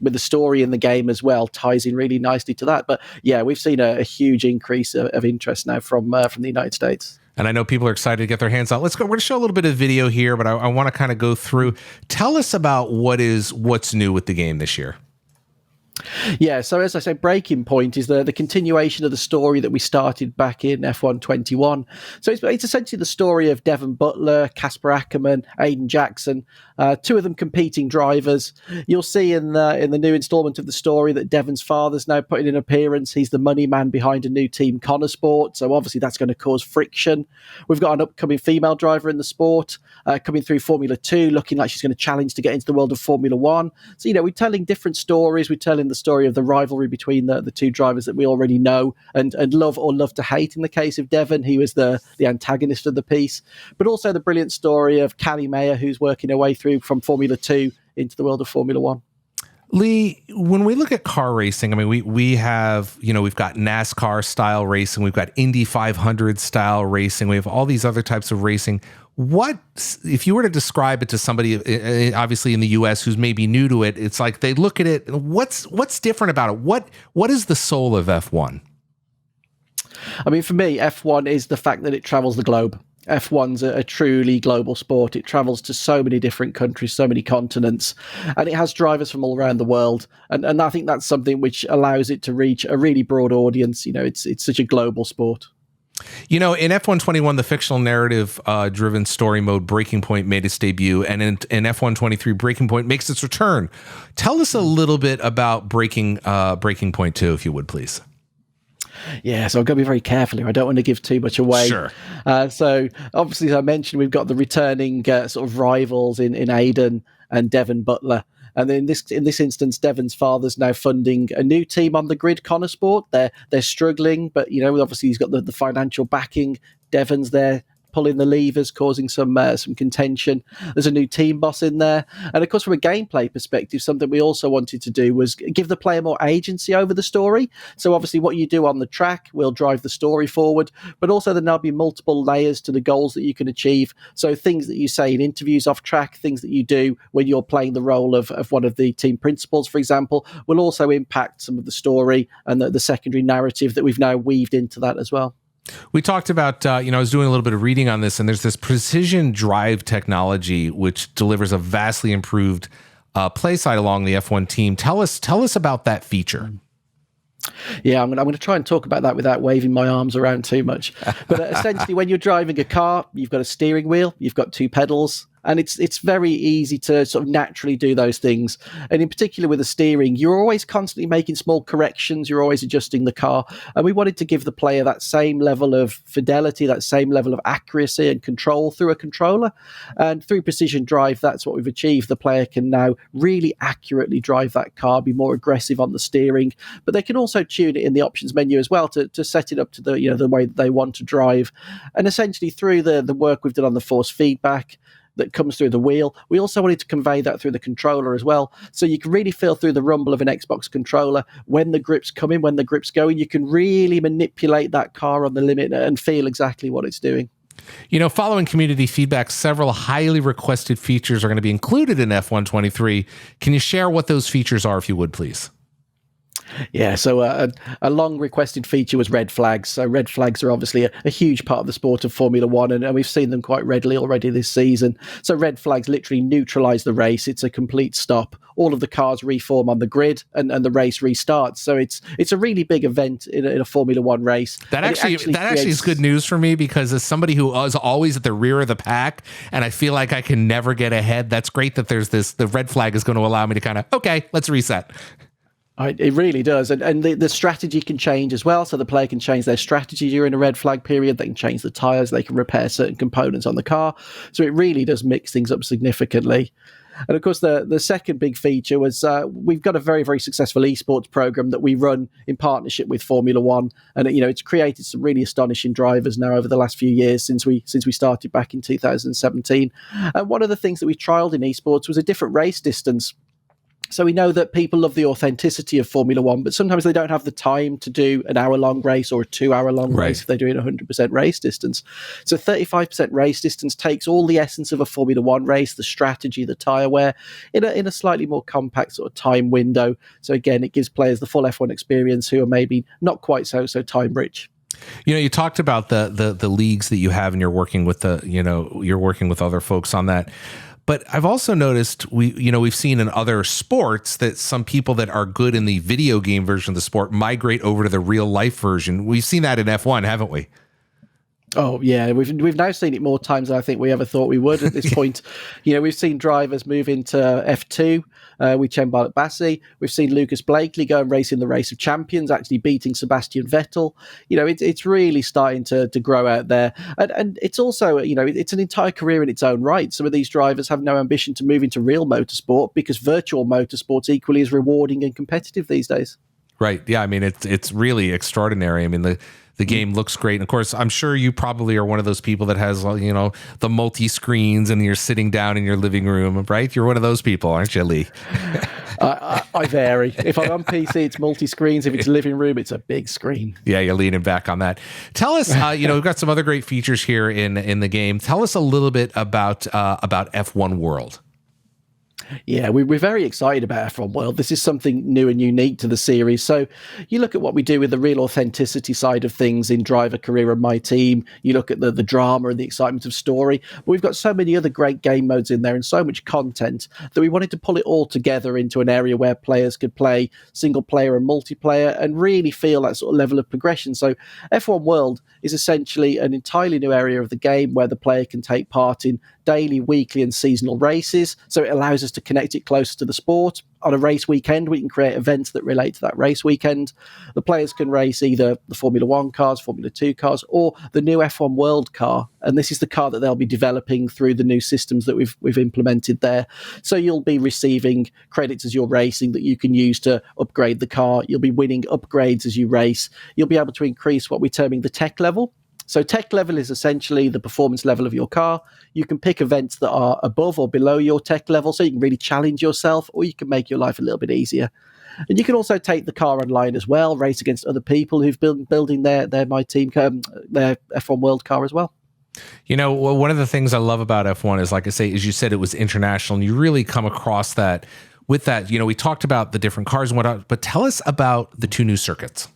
with the story in the game as well ties in really nicely to that. But yeah, we've seen a huge increase of interest now from the United States. And I know people are excited to get their hands on. Let's go. We're going to show a little bit of video here, but I want to kind of go through. Tell us about what's new with the game this year. Yeah, so as I said, Breaking Point is the continuation of the story that we started back in F121. So it's essentially the story of Devon Butler, Casper Ackerman, Aiden Jackson, 2 of them competing drivers. You'll see in the new installment of the story that Devon's father's now put in an appearance. He's the money man behind a new team, Connor Sport. So obviously that's going to cause friction. We've got an upcoming female driver in the sport coming through Formula 2, looking like she's going to challenge to get into the world of Formula 1. So, we're telling different stories. We're telling the story of the rivalry between the 2 drivers that we already know and love or love to hate. In the case of Devon, he was the antagonist of the piece, but also the brilliant story of Callie Mayer, who's working her way through from Formula 2 into the world of Formula 1. Lee, when we look at car racing, I mean, we have, we've got NASCAR style racing, we've got Indy 500 style racing, we have all these other types of racing. What, if you were to describe it to somebody, obviously in the US who's maybe new to it, it's like they look at it, what's different about it? What is the soul of F1? I mean, for me, F1 is the fact that it travels the globe. F1's a truly global sport. It travels to so many different countries, so many continents, and it has drivers from all around the world. And I think that's something which allows it to reach a really broad audience. It's such a global sport. In F121, the fictional narrative driven story mode Breaking Point made its debut, and in F123, Breaking Point makes its return. Tell us a little bit about Breaking Point 2, if you would, please. Yeah, so I've got to be very careful here. I don't want to give too much away. Sure. So obviously, as I mentioned, we've got the returning sort of rivals in Aiden and Devon Butler. And in this instance, Devon's father's now funding a new team on the grid, Connor Sport. They're struggling, but obviously he's got the financial backing. Devon's there pulling the levers, causing some contention. There's a new team boss in there. And of course, from a gameplay perspective, something we also wanted to do was give the player more agency over the story. So obviously what you do on the track will drive the story forward, but also then there'll be multiple layers to the goals that you can achieve. So things that you say in interviews off track, things that you do when you're playing the role of one of the team principals, for example, will also impact some of the story and the secondary narrative that we've now weaved into that as well. We talked about, I was doing a little bit of reading on this, and there's this precision drive technology which delivers a vastly improved play side along the F1 team. Tell us about that feature. Yeah, I'm going to try and talk about that without waving my arms around too much. But essentially, when you're driving a car, you've got a steering wheel, you've got two pedals, and it's very easy to sort of naturally do those things. And in particular with the steering, you're always constantly making small corrections, you're always adjusting the car. And we wanted to give the player that same level of fidelity, that same level of accuracy and control through a controller. And through Precision Drive, that's what we've achieved. The player can now really accurately drive that car, be more aggressive on the steering, but they can also tune it in the options menu as well to set it up to the way that they want to drive. And essentially through the work we've done on the force feedback that comes through the wheel, we also wanted to convey that through the controller as well. So you can really feel through the rumble of an Xbox controller when the grip's coming, when the grip's going. You can really manipulate that car on the limit and feel exactly what it's doing. Following community feedback, several highly requested features are going to be included in F123. Can you share what those features are, if you would, please? Yeah, so a long requested feature was red flags. So red flags are obviously a huge part of the sport of Formula One, and we've seen them quite readily already this season. So red flags literally neutralise the race. It's a complete stop. All of the cars reform on the grid, and the race restarts. So it's a really big event in a Formula One race. That actually is good news for me, because as somebody who is always at the rear of the pack, and I feel like I can never get ahead, that's great that the red flag is going to allow me to kind of, okay, let's reset. It really does. And the strategy can change as well. So the player can change their strategy during a red flag period. They can change the tyres. They can repair certain components on the car. So it really does mix things up significantly. And of course, the second big feature was we've got a very, very successful esports program that we run in partnership with Formula One. And, it's created some really astonishing drivers now over the last few years since we started back in 2017. And one of the things that we trialled in esports was a different race distance. So we know that people love the authenticity of Formula One, but sometimes they don't have the time to do an hour-long race or a 2-hour-long race if they're doing 100% race distance. So 35% race distance takes all the essence of a Formula One race, the strategy, the tyre wear, in a slightly more compact sort of time window. So again, it gives players the full F1 experience who are maybe not quite so time-rich. You talked about the leagues that you have, and you're working with you're working with other folks on that. But I've also noticed we've seen in other sports that some people that are good in the video game version of the sport migrate over to the real life version. We've seen that in F1, haven't we? Oh yeah, we've now seen it more times than I think we ever thought we would at this point. We've seen drivers move into F2 with Chembal Bassi. We've seen Lucas Blakely go and race in the Race of Champions, actually beating Sebastian Vettel. It's really starting to grow out there, and it's also it's an entire career in its own right. Some of these drivers have no ambition to move into real motorsport because virtual motorsport's equally as rewarding and competitive these days. Right. Yeah. I mean, it's really extraordinary. I mean, the game looks great. And of course, I'm sure you probably are one of those people that has, the multi-screens and you're sitting down in your living room, right? You're one of those people, aren't you, Lee? I vary. If I'm on PC, it's multi-screens. If it's living room, it's a big screen. Yeah, you're leaning back on that. Tell us, we've got some other great features here in the game. Tell us a little bit about F1 World. Yeah, we're very excited about F1 World. This is something new and unique to the series. So you look at what we do with the real authenticity side of things in Driver Career and My Team. You look at the drama and the excitement of story. But we've got so many other great game modes in there and so much content that we wanted to pull it all together into an area where players could play single player and multiplayer and really feel that sort of level of progression. So F1 World is essentially an entirely new area of the game where the player can take part in daily, weekly and seasonal races. So it allows us to connect it closer to the sport. On a race weekend, we can create events that relate to that race weekend. The players can race either the Formula 1 cars, Formula 2 cars, or the new F1 World car. And this is the car that they'll be developing through the new systems that we've implemented there. So you'll be receiving credits as you're racing that you can use to upgrade the car. You'll be winning upgrades as you race. You'll be able to increase what we're terming the tech level. So tech level is essentially the performance level of your car. You can pick events that are above or below your tech level, so you can really challenge yourself, or you can make your life a little bit easier. And you can also take the car online as well, race against other people who've been building their My Team their F1 World car as well. You know, one of the things I love about F1 is, like I say, as you said, it was international, and you really come across that with that. You know, we talked about the different cars and whatnot, but tell us about the 2 new circuits.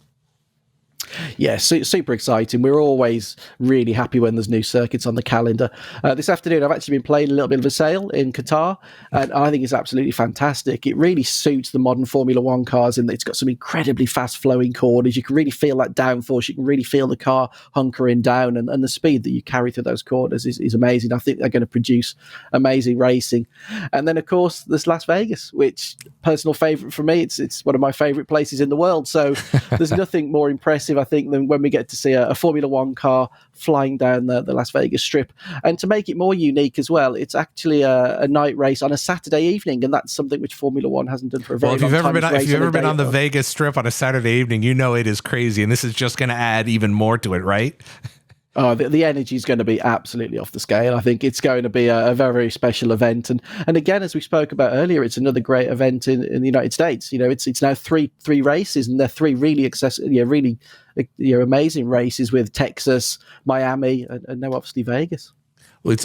Yeah, super exciting. We're always really happy when there's new circuits on the calendar. This afternoon, I've actually been playing a little bit of a sail in Qatar, and I think it's absolutely fantastic. It really suits the modern Formula One cars in that it's got some incredibly fast-flowing corners. You can really feel that downforce. You can really feel the car hunkering down, and the speed that you carry through those corners is amazing. I think they're going to produce amazing racing. And then, of course, there's Las Vegas, which personal favourite for me. It's one of my favourite places in the world. So there's nothing more impressive, I think, than when we get to see a Formula One car flying down the Las Vegas Strip. And to make it more unique as well, it's actually a night race on a Saturday evening, and that's something which Formula One hasn't done for a very long time. If you've ever been on the Vegas Strip on a Saturday evening, you know it is crazy, and this is just going to add even more to it, right? Oh, the energy is going to be absolutely off the scale. I think it's going to be a very, very special event. And again, as we spoke about earlier, it's another great event in the United States. You know, it's now three races, and they're 3 really really amazing races with Texas, Miami, and now obviously Vegas.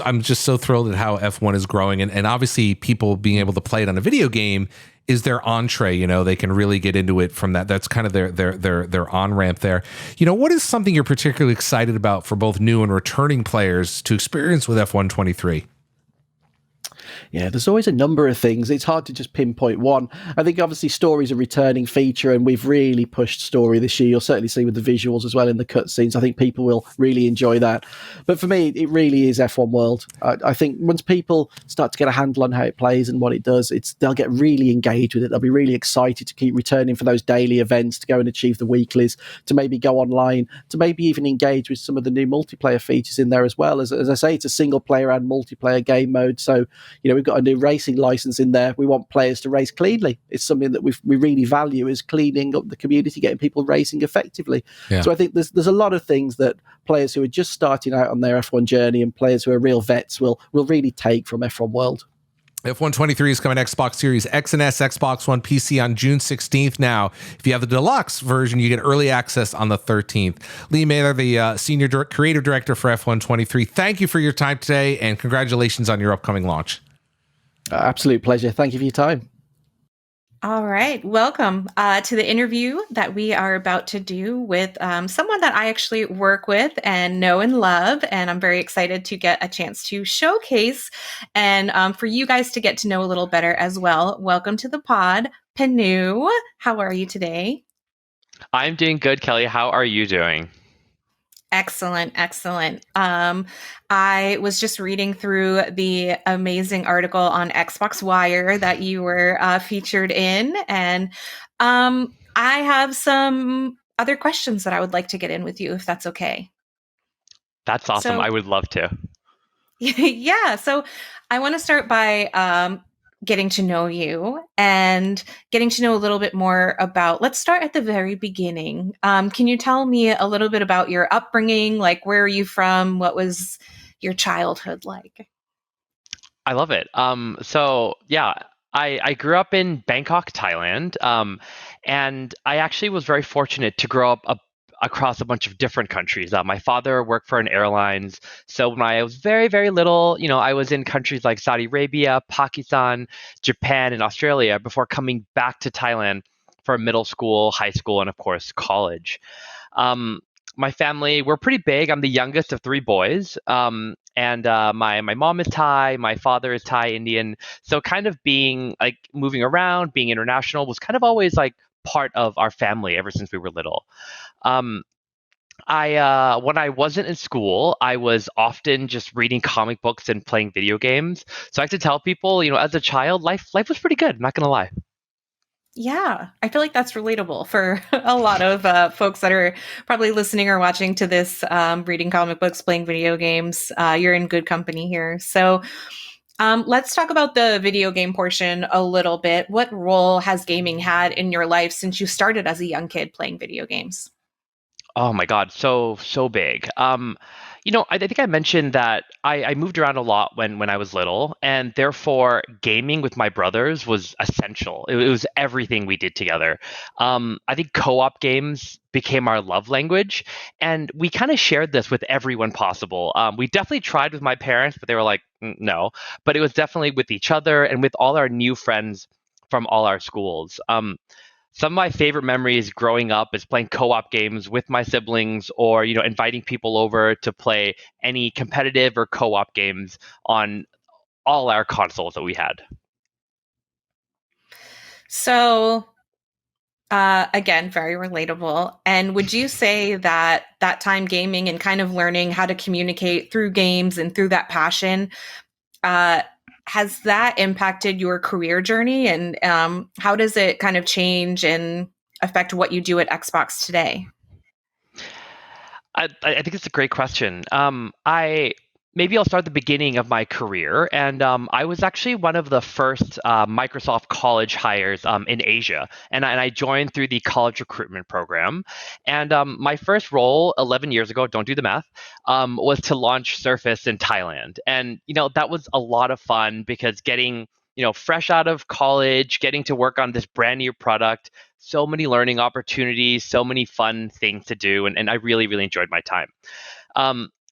I'm just so thrilled at how F1 is growing, and obviously people being able to play it on a video game is their entree. You know, they can really get into it from that. That's kind of their on ramp there. You know, what is something you're particularly excited about for both new and returning players to experience with F1 23? Yeah, there's always a number of things. It's hard to just pinpoint one. I think obviously story's a returning feature, and we've really pushed story this year. You'll certainly see with the visuals as well in the cutscenes. I think people will really enjoy that. But for me, it really is F1 World. I think once people start to get a handle on how it plays and what it does, they'll get really engaged with it. They'll be really excited to keep returning for those daily events, to go and achieve the weeklies, to maybe go online, to maybe even engage with some of the new multiplayer features in there as well. As I say, it's a single player and multiplayer game mode. So, you know, we've got a new racing license in there. We want players to race cleanly. It's something that we really value, is cleaning up the community, getting people racing effectively. Yeah. So I think there's a lot of things that players who are just starting out on their F1 journey and players who are real vets will really take from F1 World. F1 23 is coming to Xbox Series X and S, Xbox One, PC on June 16th. Now, if you have the deluxe version, you get early access on the 13th. Lee Mailer, the Senior Creative Director for F1 23, thank you for your time today, and congratulations on your upcoming launch. Absolute pleasure. Thank you for your time. All right. Welcome to the interview that we are about to do with someone that I actually work with and know and love. And I'm very excited to get a chance to showcase and for you guys to get to know a little better as well. Welcome to the pod, Panu. How are you today? I'm doing good, Kelly. How are you doing? Excellent. I was just reading through the amazing article on Xbox Wire that you were featured in, and I have some other questions that I would like to get in with you, if that's okay. That's awesome. I would love to. Yeah. So I want to start by getting to know you and getting to know a little bit more about, let's start at the very beginning. Can you tell me a little bit about your upbringing? Like, where are you from? What was your childhood like? I love it. I grew up in Bangkok, Thailand. And I actually was very fortunate to grow up across a bunch of different countries. My father worked for an airlines. So when I was very, very little, I was in countries like Saudi Arabia, Pakistan, Japan, and Australia before coming back to Thailand for middle school, high school, and of course, college. My family, we're pretty big. I'm the youngest of 3 boys. My mom is Thai, my father is Thai Indian. So kind of being like moving around, being international was kind of always like part of our family ever since we were little. When I wasn't in school, I was often just reading comic books and playing video games. So I like to tell people, as a child, life was pretty good. I'm not gonna lie. Yeah, I feel like that's relatable for a lot of folks that are probably listening or watching to this, reading comic books, playing video games. You're in good company here. So let's talk about the video game portion a little bit. What role has gaming had in your life since you started as a young kid playing video games? Oh my God, so big. I think I mentioned that I moved around a lot when I was little, and therefore gaming with my brothers was essential. It was everything we did together. I think co-op games became our love language, and we kind of shared this with everyone possible. We definitely tried with my parents, but they were like, No." But it was definitely with each other and with all our new friends from all our schools. Some of my favorite memories growing up is playing co-op games with my siblings, or inviting people over to play any competitive or co-op games on all our consoles that we had. So, again, very relatable. And would you say that that time gaming and kind of learning how to communicate through games and through that passion, uh, has that impacted your career journey? And how does it kind of change and affect what you do at Xbox today? I think it's a great question. I maybe I'll start at the beginning of my career, and I was actually one of the first Microsoft college hires in Asia, and I joined through the college recruitment program. And my first role 11 years ago, don't do the math, was to launch Surface in Thailand, and that was a lot of fun because getting fresh out of college, getting to work on this brand new product, so many learning opportunities, so many fun things to do, and I really, really enjoyed my time.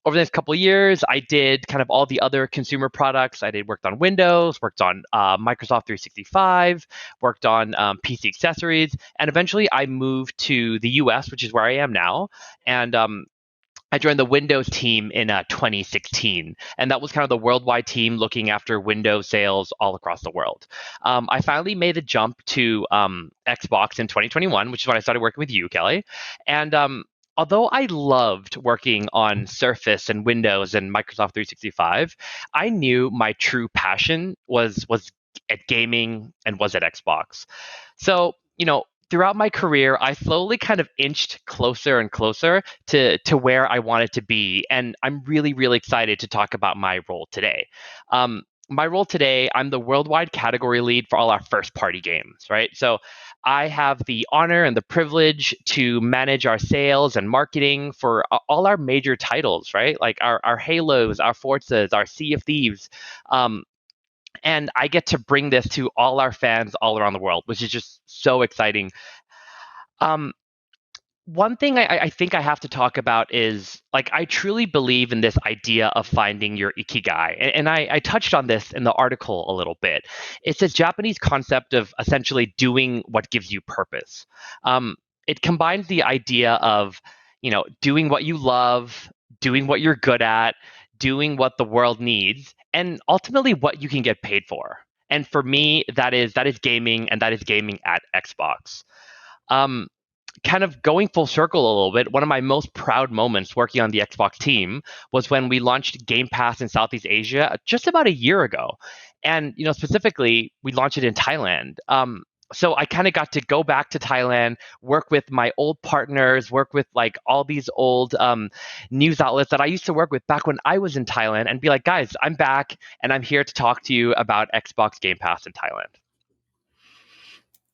Over the next couple of years, I did kind of all the other consumer products. I did worked on Windows, worked on Microsoft 365, worked on PC accessories, and eventually I moved to the US, which is where I am now. And I joined the Windows team in 2016, and that was kind of the worldwide team looking after Windows sales all across the world. I finally made the jump to Xbox in 2021, which is when I started working with you, Kelly. And although I loved working on Surface and Windows and Microsoft 365, I knew my true passion was at gaming and was at Xbox. So, throughout my career, I slowly kind of inched closer and closer to where I wanted to be. And I'm really, really excited to talk about my role today. My role today, I'm the worldwide category lead for all our first party games, right? So I have the honor and the privilege to manage our sales and marketing for all our major titles, right? Like our Halos, our Forzas, our Sea of Thieves. And I get to bring this to all our fans all around the world, which is just so exciting. Um, One thing I think I have to talk about is like I truly believe in this idea of finding your ikigai, and I touched on this in the article a little bit. It's this Japanese concept of essentially doing what gives you purpose. It combines the idea of doing what you love, doing what you're good at, doing what the world needs, and ultimately what you can get paid for. And for me, that is gaming, and that is gaming at Xbox. Um, Kind of going full circle a little bit, one of my most proud moments working on the Xbox team was when we launched Game Pass in Southeast Asia just about a year ago. And, specifically, we launched it in Thailand. So I kind of got to go back to Thailand, work with my old partners, work with like all these old news outlets that I used to work with back when I was in Thailand, and be like, guys, I'm back and I'm here to talk to you about Xbox Game Pass in Thailand.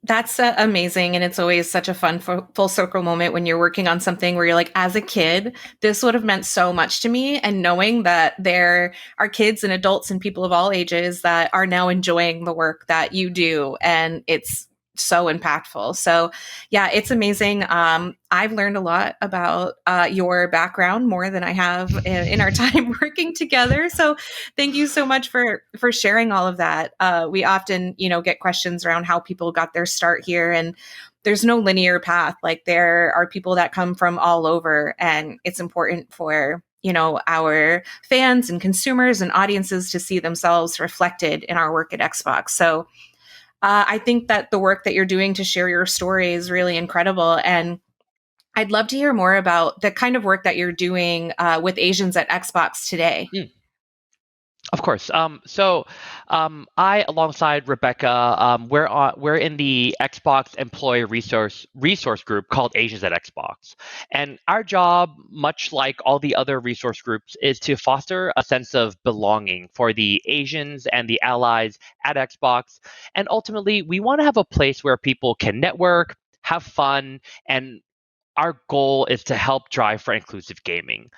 That's amazing. And it's always such a fun full circle moment when you're working on something where you're like, as a kid, this would have meant so much to me. And knowing that there are kids and adults and people of all ages that are now enjoying the work that you do. And it's so impactful. So yeah, it's amazing. I've learned a lot about your background more than I have in our time working together. So thank you so much for sharing all of that. We often, get questions around how people got their start here, and there's no linear path. Like there are people that come from all over, and it's important for our fans and consumers and audiences to see themselves reflected in our work at Xbox. So I think that the work that you're doing to share your story is really incredible. And I'd love to hear more about the kind of work that you're doing with Asians at Xbox today. Of course. I, alongside Rebecca, we're in the Xbox employee resource group called Asians at Xbox, and our job, much like all the other resource groups, is to foster a sense of belonging for the Asians and the allies at Xbox, and ultimately, we want to have a place where people can network, have fun, and our goal is to help drive for inclusive gaming.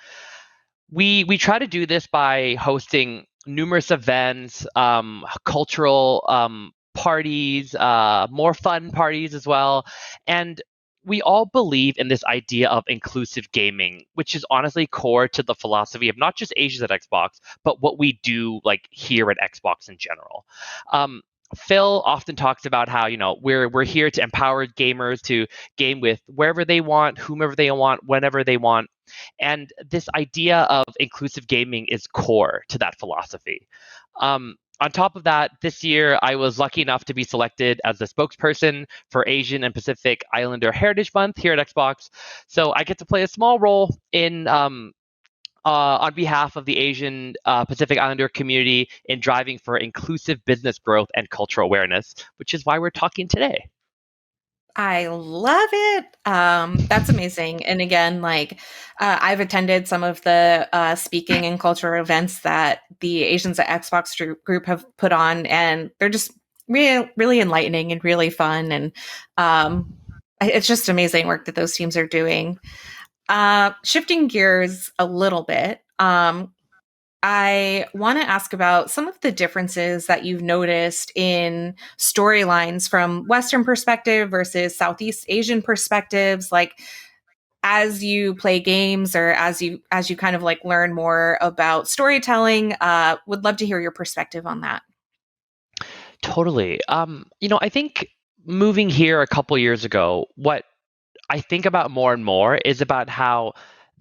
We try to do this by hosting numerous events, cultural parties, more fun parties as well, and we all believe in this idea of inclusive gaming, which is honestly core to the philosophy of not just Asians at Xbox, but what we do like here at Xbox in general. Um, Phil often talks about how we're here to empower gamers to game with wherever they want, whomever they want, whenever they want, and this idea of inclusive gaming is core to that philosophy. On top of that, this year I was lucky enough to be selected as the spokesperson for Asian and Pacific Islander Heritage Month here at Xbox. So I get to play a small role in on behalf of the Asian Pacific Islander community in driving for inclusive business growth and cultural awareness, which is why we're talking today. I love it. That's amazing. And again, like I've attended some of the speaking and cultural events that the Asians at Xbox group have put on, and they're just really enlightening and really fun. And it's just amazing work that those teams are doing. Shifting gears a little bit, I want to ask about some of the differences that you've noticed in storylines from Western perspective versus Southeast Asian perspectives, like as you play games or as you kind of like learn more about storytelling. Would love to hear your perspective on that. Totally. I think moving here a couple years ago, what I think about more and more is about how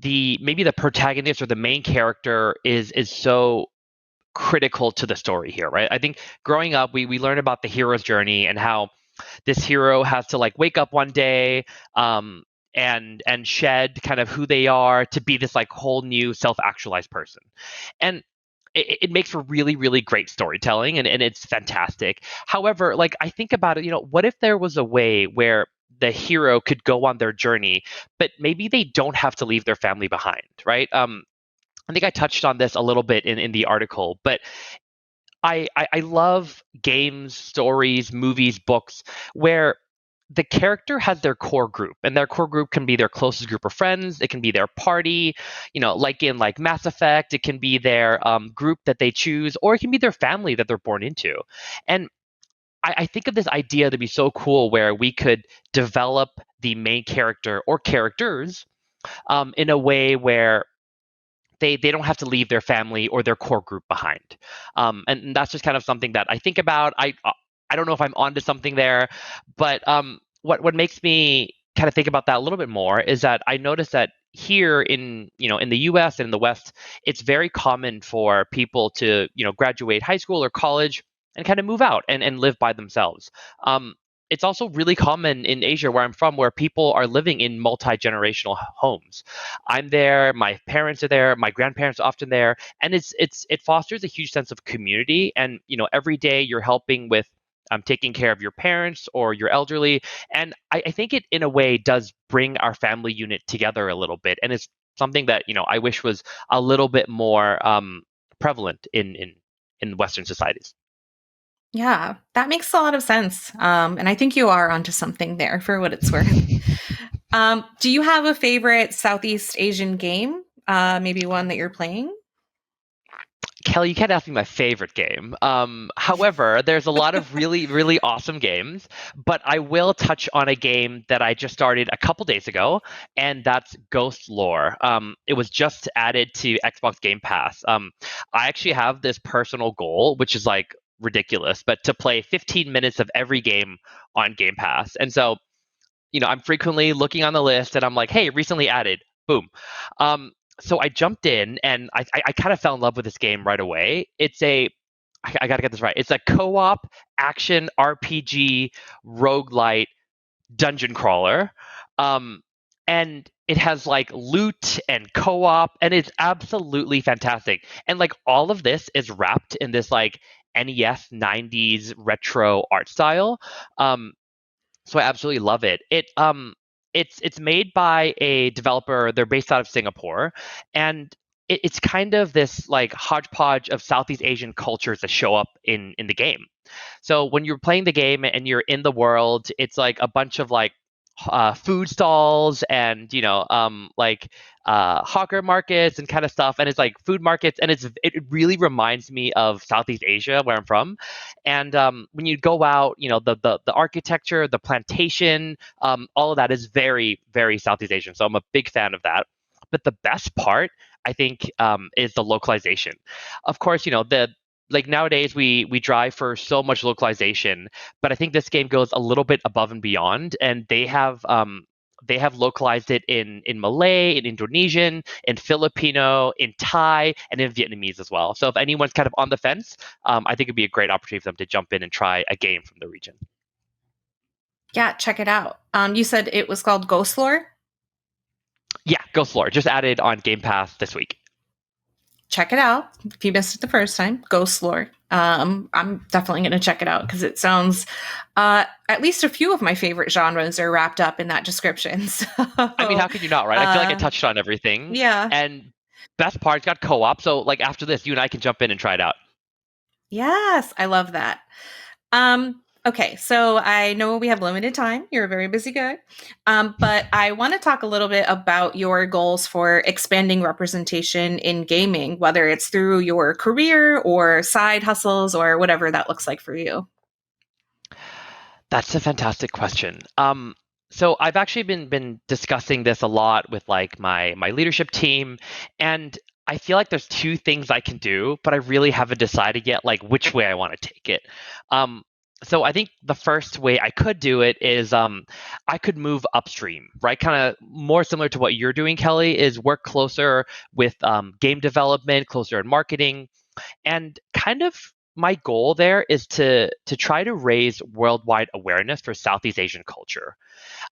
maybe the protagonist or the main character is so critical to the story here, right? I think growing up, we learn about the hero's journey and how this hero has to like wake up one day and shed kind of who they are to be this like whole new self-actualized person. And it makes for really, really great storytelling and it's fantastic. However, like I think about it, what if there was a way where the hero could go on their journey, but maybe they don't have to leave their family behind, right? I think I touched on this a little bit in the article, but I love games, stories, movies, books where the character has their core group, and their core group can be their closest group of friends. It can be their party, like in like Mass Effect. It can be their group that they choose, or it can be their family that they're born into. And I think of this idea to be so cool, where we could develop the main character or characters in a way where they don't have to leave their family or their core group behind. And that's just kind of something that I think about. I don't know if I'm onto something there, but what makes me kind of think about that a little bit more is that I notice that here in the US and in the West, it's very common for people to graduate high school or college and kind of move out and live by themselves. It's also really common in Asia, where I'm from, where people are living in multi-generational homes. I'm there, my parents are there, my grandparents are often there, and it fosters a huge sense of community. And every day you're helping with taking care of your parents or your elderly, and I think it in a way does bring our family unit together a little bit, and it's something that I wish was a little bit more prevalent in Western societies. Yeah, that makes a lot of sense. And I think you are onto something there for what it's worth. Do you have a favorite Southeast Asian game? Maybe one that you're playing? Kelly, you can't ask me my favorite game. However, there's a lot of really, really awesome games, but I will touch on a game that I just started a couple days ago, and that's Ghost Lore. It was just added to Xbox Game Pass. I actually have this personal goal, which is like ridiculous, but to play 15 minutes of every game on Game Pass. And so, I'm frequently looking on the list and I'm like, hey, recently added, boom. So I jumped in and I kind of fell in love with this game right away. I got to get this right. It's a co-op action RPG roguelite dungeon crawler. And it has like loot and co-op, and it's absolutely fantastic. And like all of this is wrapped in this like NES 90s retro art style. So I absolutely love it. It's made by a developer. They're based out of Singapore, and it's kind of this like hodgepodge of Southeast Asian cultures that show up in the game. So when you're playing the game and you're in the world, it's like a bunch of like food stalls and hawker markets and kind of stuff, and it's like food markets, and it really reminds me of Southeast Asia where I'm from. And when you go out, the architecture, the plantation, all of that is very, very Southeast Asian. So I'm a big fan of that. But the best part, I think, is the localization. Of course, nowadays we drive for so much localization, but I think this game goes a little bit above and beyond, and they have localized it in Malay, in Indonesian, in Filipino, in Thai, and in Vietnamese as well. So if anyone's kind of on the fence, I think it'd be a great opportunity for them to jump in and try a game from the region. Yeah, check it out. You said it was called Ghost Lore? Yeah, Ghost Lore, just added on Game Pass this week. Check it out. If you missed it the first time, Ghost Lore. I'm definitely going to check it out because it sounds, at least a few of my favorite genres are wrapped up in that description. So, I mean, how could you not, right? I feel like I touched on everything. Yeah. And best part, it's got co-op. So like after this, you and I can jump in and try it out. Yes, I love that. Okay, so I know we have limited time. You're a very busy guy. But I want to talk a little bit about your goals for expanding representation in gaming, whether it's through your career or side hustles or whatever that looks like for you. That's a fantastic question. So I've actually been discussing this a lot with like my leadership team, and I feel like there's two things I can do, but I really haven't decided yet like which way I want to take it. So I think the first way I could do it is I could move upstream, right? Kind of more similar to what you're doing, Kelly, is work closer with game development, closer in marketing. And kind of my goal there is to try to raise worldwide awareness for Southeast Asian culture.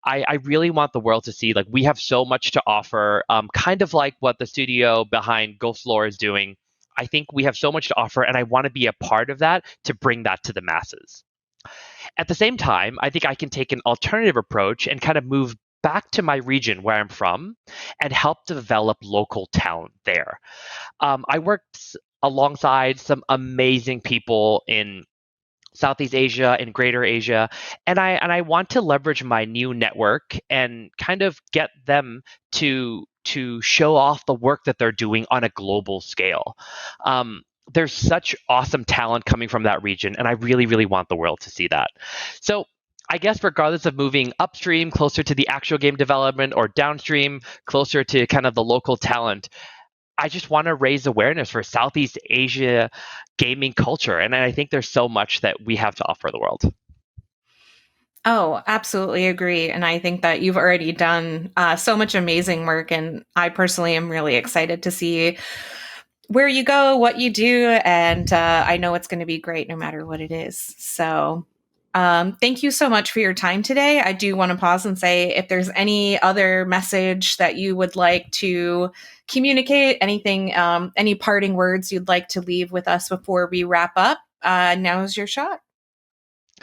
I really want the world to see like we have so much to offer, kind of like what the studio behind Ghost Lore is doing. I think we have so much to offer, and I want to be a part of that to bring that to the masses. At the same time, I think I can take an alternative approach and kind of move back to my region where I'm from and help develop local talent there. I worked alongside some amazing people in Southeast Asia and Greater Asia, and I want to leverage my new network and kind of get them to show off the work that they're doing on a global scale. There's such awesome talent coming from that region, and I really, really want the world to see that. So I guess regardless of moving upstream, closer to the actual game development, or downstream, closer to kind of the local talent, I just want to raise awareness for Southeast Asia gaming culture. And I think there's so much that we have to offer the world. Oh, absolutely agree. And I think that you've already done so much amazing work. And I personally am really excited to see where you go, what you do. And I know it's going to be great no matter what it is. So thank you so much for your time today. I do want to pause and say if there's any other message that you would like to communicate, anything, any parting words you'd like to leave with us before we wrap up, now's your shot.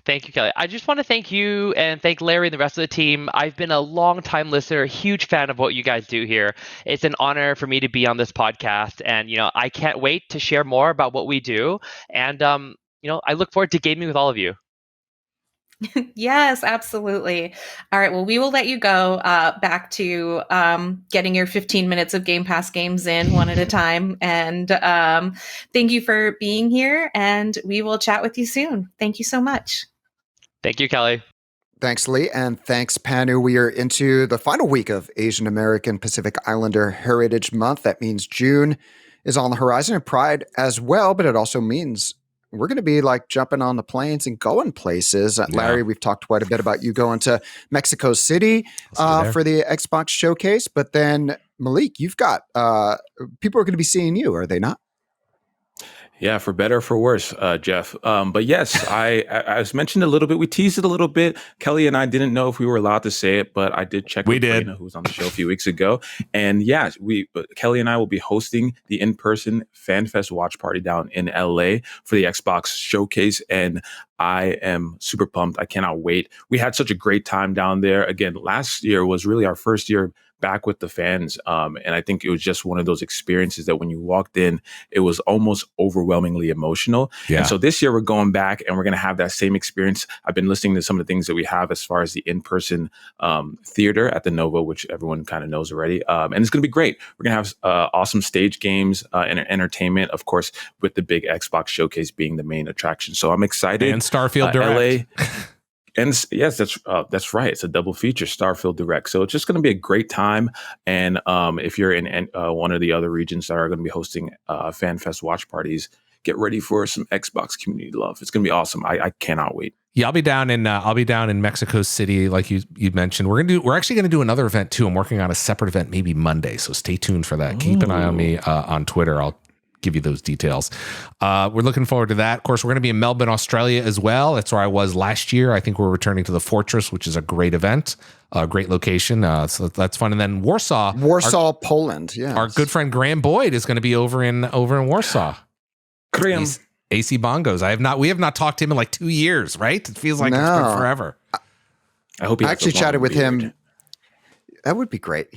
Thank you, Kelly. I just want to thank you and thank Larry and the rest of the team. I've been a long-time listener, huge fan of what you guys do here. It's an honor for me to be on this podcast, and I can't wait to share more about what we do. And I look forward to gaming with all of you. Yes, absolutely. All right. Well, we will let you go back to getting your 15 minutes of Game Pass games in one at a time. And thank you for being here. And we will chat with you soon. Thank you so much. Thank you, Kelly. Thanks, Lee. And thanks, Panu. We are into the final week of Asian American Pacific Islander Heritage Month. That means June is on the horizon, and Pride as well. But it also means we're going to be like jumping on the planes and going places. Yeah. Larry, we've talked quite a bit about you going to Mexico City for the Xbox showcase. But then, Malik, you've got people are going to be seeing you, are they not? Yeah, for better or for worse, Jeff. But yes, as mentioned a little bit, we teased it a little bit. Kelly and I didn't know if we were allowed to say it, but I did check with Brina, who was on the show a few weeks ago. And yeah, Kelly and I will be hosting the in-person FanFest watch party down in LA for the Xbox showcase. And I am super pumped. I cannot wait. We had such a great time down there. Again, last year was really our first year back with the fans. And I think it was just one of those experiences that when you walked in, it was almost overwhelmingly emotional. Yeah. And so this year we're going back and we're going to have that same experience. I've been listening to some of the things that we have as far as the in-person theater at the Nova, which everyone kind of knows already. And it's going to be great. We're going to have awesome stage games and entertainment, of course, with the big Xbox showcase being the main attraction. So I'm excited. And Starfield Direct. LA. And yes, that's right. It's a double feature, Starfield Direct. So it's just going to be a great time. And if you're in one of the other regions that are going to be hosting FanFest watch parties, get ready for some Xbox community love. It's going to be awesome. I cannot wait. Yeah, I'll be down in Mexico City, like you mentioned. We're actually gonna do another event too. I'm working on a separate event, maybe Monday. So stay tuned for that. Keep an eye on me on Twitter. I'll give you those details. We're looking forward to that. Of course, we're going to be in Melbourne, Australia as well. That's where I was last year. I think we're returning to the Fortress, which is a great event, a great location. So that's fun. And then Warsaw, Poland. Yeah, our good friend Graham Boyd is going to be over in Warsaw. Graham. AC Bongos. We have not talked to him in like 2 years, right? It feels like it's been forever. I hope he I has actually a long chatted with beard. him. That would be great.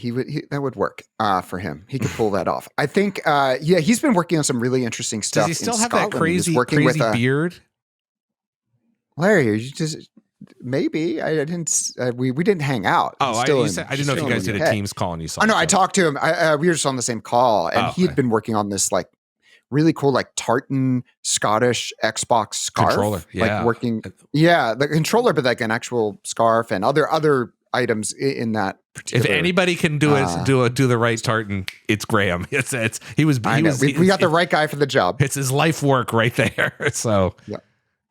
That would work for him. He could pull that off. I think, he's been working on some really interesting stuff. Does he still in have Scotland. that crazy with beard? Larry, you just maybe I didn't. We didn't hang out. Oh, I didn't know if you guys did a Teams call and you saw. Oh no, I talked to him. We were just on the same call, and he had been working on this like really cool like tartan Scottish Xbox scarf controller. Yeah, like working. Yeah, the controller, but like an actual scarf and other items in that particular. If anybody can do the right tartan, it's Graham. We got the right guy for the job. It's his life work right there. So yeah.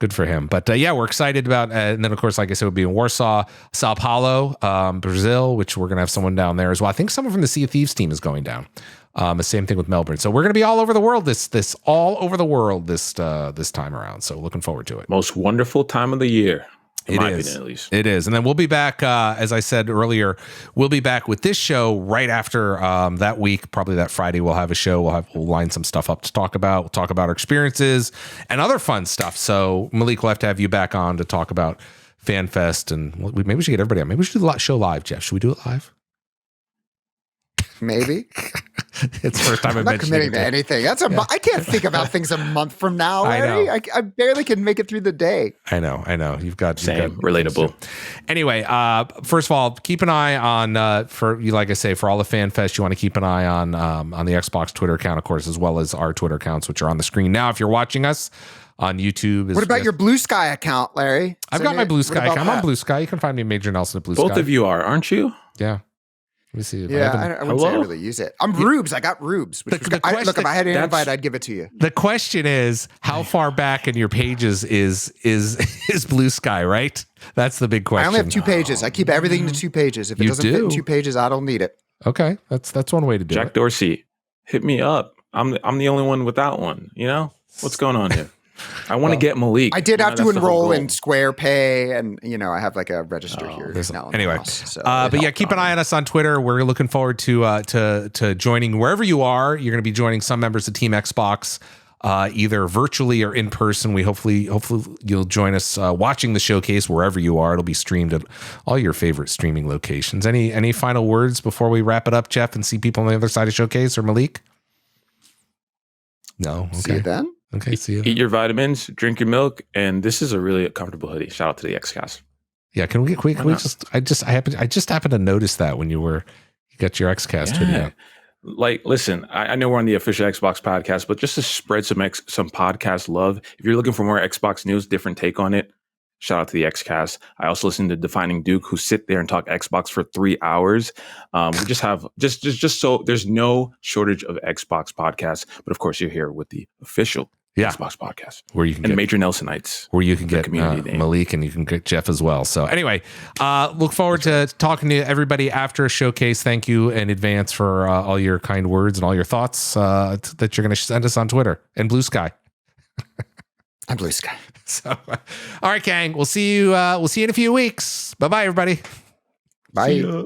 Good for him. But we're excited about, and then of course, like I said, we'll be in Warsaw, Sao Paulo, Brazil, which we're going to have someone down there as well. I think someone from the Sea of Thieves team is going down. The same thing with Melbourne. So we're going to be all over the world this time around. So looking forward to it. Most wonderful time of the year. In my opinion, at least. It is. And then we'll be back, as I said earlier, we'll be back with this show right after that week. Probably that Friday we'll have a show. We'll line some stuff up to talk about. We'll talk about our experiences and other fun stuff. So Malik, we'll have to have you back on to talk about FanFest. And maybe we should get everybody on. Maybe we should do the show live, Jeff. Should we do it live? Maybe. It's the first time I'm not committing to anything. I can't think about things a month from now, Larry. I barely can make it through the day. I know. You've got relatable. Anyway, first of all, keep an eye on for you. Like I say, for all the FanFest, you want to keep an eye on the Xbox Twitter account, of course, as well as our Twitter accounts, which are on the screen now. If you're watching us on YouTube, what about your Blue Sky account, Larry? I've got my Blue Sky account. I'm on Blue Sky. You can find me Major Nelson at Blue Sky. Both of you are, aren't you? Yeah. Let me see. Yeah, I wouldn't say I really use it. I'm Rubes. I got Rubes. Look, if I had an invite, I'd give it to you. The question is, how far back in your pages is Blue Sky? Right. That's the big question. I only have 2 pages. I keep everything to 2 pages. If it doesn't fit in 2 pages, I don't need it. Okay, that's one way to do it. Jack Dorsey, hit me up. I'm the only one without one. You know what's going on here? I want to get Malik. I did have to enroll in Square Pay, and I have like a register here now. Anyway, but keep an eye on us on Twitter. We're looking forward to joining wherever you are. You're going to be joining some members of Team Xbox, either virtually or in person. We hopefully you'll join us watching the showcase wherever you are. It'll be streamed at all your favorite streaming locations. Any final words before we wrap it up, Jeff, and see people on the other side of showcase, or Malik? No. Okay. See you then. Okay, see you. Eat your vitamins, drink your milk, and this is a really comfortable hoodie. Shout out to the XCast. Yeah, can we just? I just happened to notice that when you got your XCast hoodie on. Like, listen, I know we're on the official Xbox podcast, but just to spread some podcast love. If you're looking for more Xbox news, different take on it, shout out to the XCast. I also listen to Defining Duke, who sit there and talk Xbox for 3 hours. We just have just so there's no shortage of Xbox podcasts, but of course you're here with the official. Xbox podcast, where you can get Major Nelsonites, where you can get Malik, and you can get Jeff as well. So anyway, look forward to talking to everybody after a showcase. Thank you in advance for all your kind words and all your thoughts that you're going to send us on Twitter and Blue Sky. I'm Blue Sky. So, all right, gang, we'll see you in a few weeks. Bye, everybody. Bye.